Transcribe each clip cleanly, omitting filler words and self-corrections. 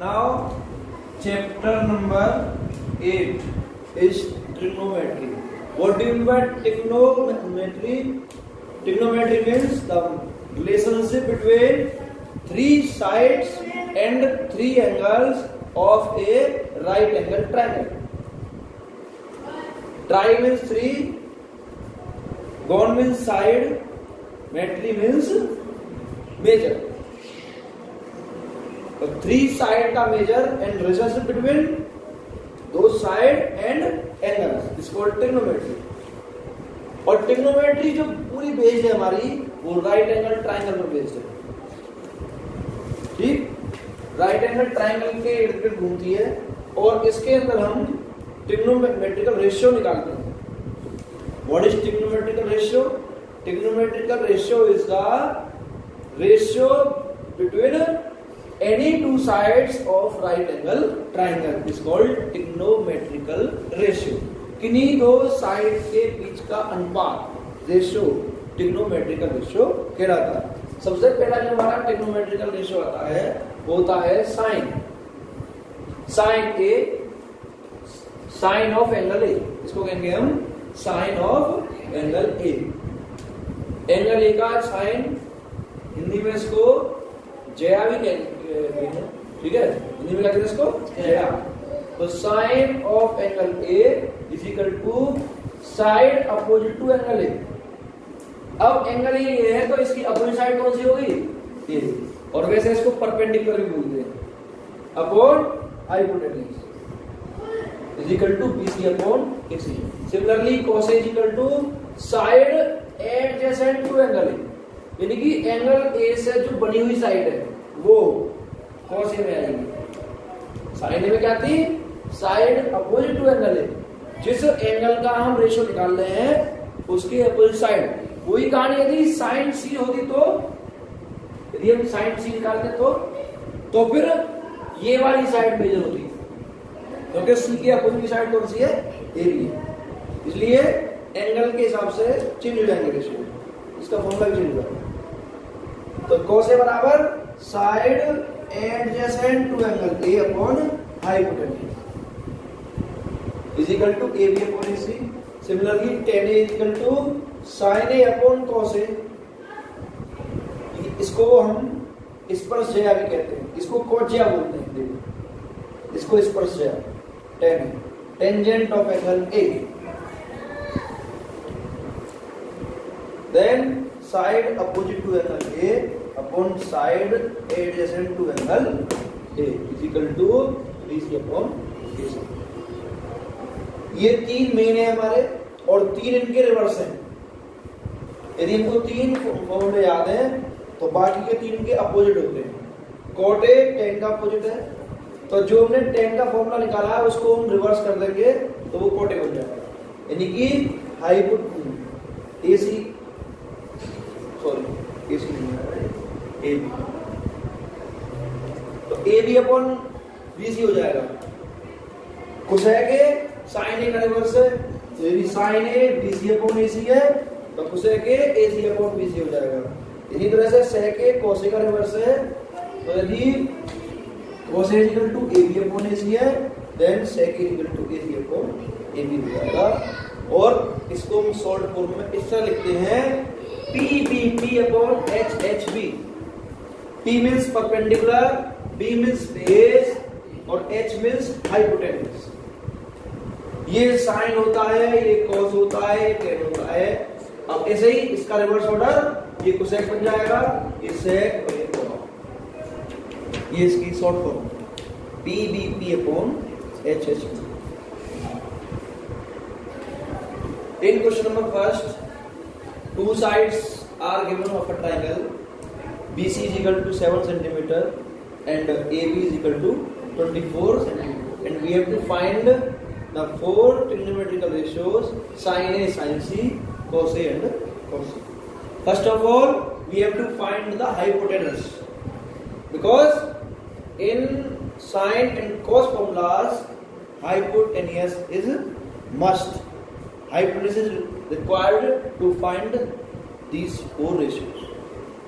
Now, chapter number 8 is trigonometry. What do you mean by trigonometry? Trigonometry means the relationship between three sides and three angles of a right angle triangle. Tri means three, gon means side, metry means measure. तो three side का major and relationship between दो side and angles is called trigonometry. और trigonometry जो पूरी based है हमारी वो right angle triangle पर बेस्ड है. ठीक, राइट एंगल ट्राइंगल के इर्द गिर्द घूमती है और इसके अंदर हम ट्रिग्नोमेट्रिकल रेशियो निकालते हैं. What is trigonometrical ratio? Trigonometrical ratio is the ratio between any two sides of right angle triangle is called trigonometrical ratio. किन्हीं दो साइड के बीच का अनुपात रेशियो ट्रिग्नोमेट्रिकल रेशियो कहलाता है. सबसे पहला जो हमारा ट्रिग्नोमेट्रिकल रेशियो आता है वो होता है sine. Sine A, sine of angle A, इसको कहेंगे हम sine of angle A. Angle A का साइन हिंदी में इसको जया भी कहेंगे. ठीक है, हिंदी में क्या कहते हैं इसको? जया. तो sine of angle A is equal to side opposite to angle A. अब एंगल ये है तो इसकी अपोजिट साइड कौन सी होगी? ये. और वैसे इसको परपेंडिकुलर भी बोलते हैं. Upon hypotenuse is equal to BC upon AC. Similarly cos is equal to side adjacent to angle A, यानी कि एंगल ए से जो बनी हुई साइड है वो कॉस ए में आएगी. साइन ए में क्या थी? Side opposite to angle A. जिस एंगल का हम रेशियो निकाल रहे हैं उसकी अपोजिट साइड. वही कहानी यदि साइन सी होती तो, यदि हम साइन सी निकालते तो फिर ये वाली साइड मेजर होती, क्योंकि सी की अपोजिट साइड कौन सी है? ए भी है. इसलिए एंगल के हिसाब से चेंज हो जाएंगे रेशियो. इसका फॉर्मूला भी चेंज होगा. तो कॉस ए बराबर side adjacent to angle A upon hypotenuse is equal to A B upon C. Similarly tan A is equal to sin A upon cos A. इसको हम स्पर्श ज्या भी कहते हैं, इसको कोज्या बोलते हैं. देखो इसको स्पर्श ज्या. tan tangent of angle A. Then side opposite to angle A upon side adjacent to angle A is equal to BC upon AC. ये तीन मेन है हमारे और तीन इनके रिवर्स हैं. यदि इनको तीन फॉर्मूले याद हैं तो बाकी के तीन के अपोजिट होते हैं. कॉट ए टेन का अपोजिट है, तो जो हमने टेन का फॉर्मूला निकाला है उसको हम रिवर्स कर देंगे तो वो कॉट ए बन जाएगा. यानी कि हाइपोट एसी, सॉरी एसी नहीं है, ए बी. तो ए बी अपॉन बीसी हो जाएगा. कोसेक ए साइन ए का रिवर्स है, तो यदि sine A BC upon AC है तो cosec A AC upon BC हो जाएगा. इसी तरह से सेक ए कोस ए का रिवर्स है, तो यदि cos A equal to A B upon AC है then sec A equal to AC upon A B हो जाएगा. और इसको हम शॉर्ट फॉर्म में इस तरह लिखते हैं P B P upon H H B. P means perpendicular, B means base और H means hypotenuse. ये साइन होता है, ये cos होता है, ये tan होता है. अब ऐसे ही इसका रिवर्स ऑर्डर, ये कोसेक बन जाएगा, ये सेक और ये कॉस. ये इसकी short form P B P upon H H B. In question number first, two sides are given of a triangle. BC is equal to 7 centimeter and AB is equal to 24 centimeter. And we have to find the four trigonometrical ratios sin A, sin C, cos A and cos C. First of all, we have to find the hypotenuse, because in sin and cos formulas, hypotenuse is must. Hypotenuse is required to find these four ratios.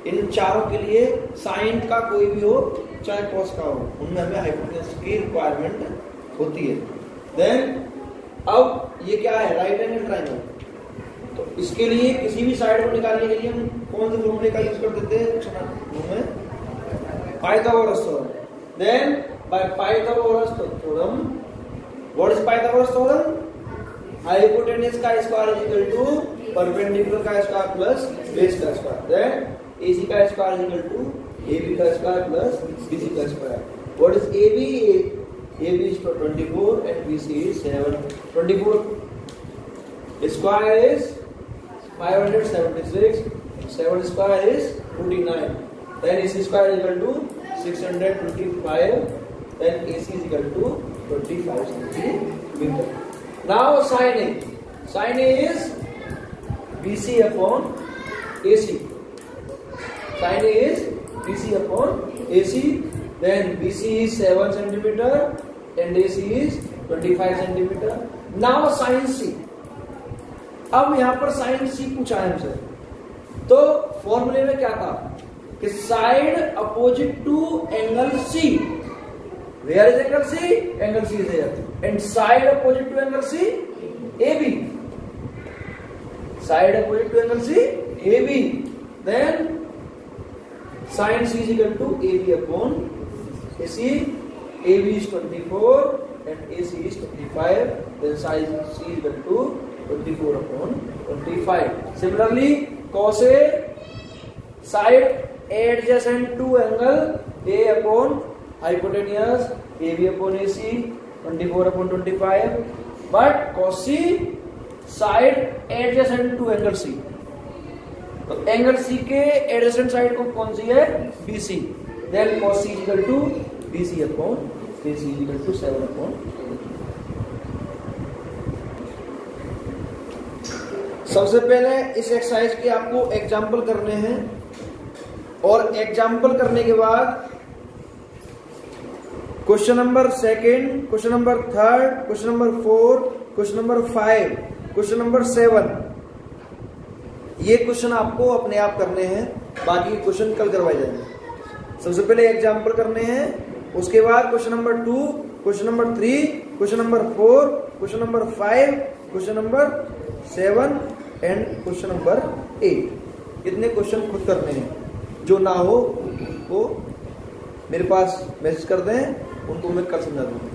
इन चारों के लिए sign का कोई भी हो चाहे cos का हो, उनमें हमें हाइपोटेन्यूज की रिक्वायरमेंट होती है। देन अब ये क्या है, राइट एंगल ट्राइंगल। तो इसके लिए किसी भी साइड को निकालने के लिए हम कौन से फॉर्मूले का यूज कर देते हैं, Pythagoras theorem. Then by Pythagoras theorem, what is Pythagoras theorem? Hypotenuse का square is equal to perpendicular का स्क्वायर प्लस बेस का स्क्वायर। देन एसी का square is equal to AB का स्क्वायर प्लस BC का square. What is AB? AB is 24 and BC is 7. 24 square is 576, 7 square is 49. Then AC square is equal to 625. Then AC is equal to 25 centimeter. Now sin A. Sin A is BC upon AC. Sin A is BC upon AC. Then BC is 7 centimeter and AC is 25 centimeter. Now sin C. अब यहां पर sin C पूछा है हमसे, तो फॉर्मूले में क्या था कि side opposite to angle C. Where is angle C? Angle C is here. And side opposite to angle C? AB. Side opposite to angle C? AB. Then sin C is equal to AB upon AC. AB is 24 and AC is 25. Then sin C is equal to 24 upon 25. Similarly, cos A, side adjacent to angle A upon hypotenuse, AB upon AC, 24 upon 25. But cos C, side adjacent to angle C. तो angle C के adjacent side को कौन सी है? BC. Then cos C is equal to BC upon AC is equal to 7 upon. सबसे पहले इस exercise के आपको एग्जाम्पल करने हैं और एग्जाम्पल करने के बाद question number second, question number third, question number 4, question number 5, question number 7, ये क्वेश्चन आपको अपने आप करने हैं, बाकी क्वेश्चन कल करवाए जाएंगे। सबसे पहले एग्जाम्पल करने हैं, उसके बाद question number 2, question number 3, question number 4, question number 5, question number 7 and question number 8। इतने क्वेश्चन खुद करने हैं, जो ना हो वो मेरे पास मैसेज कर दें, उनको मैं कल समझा दूंगा।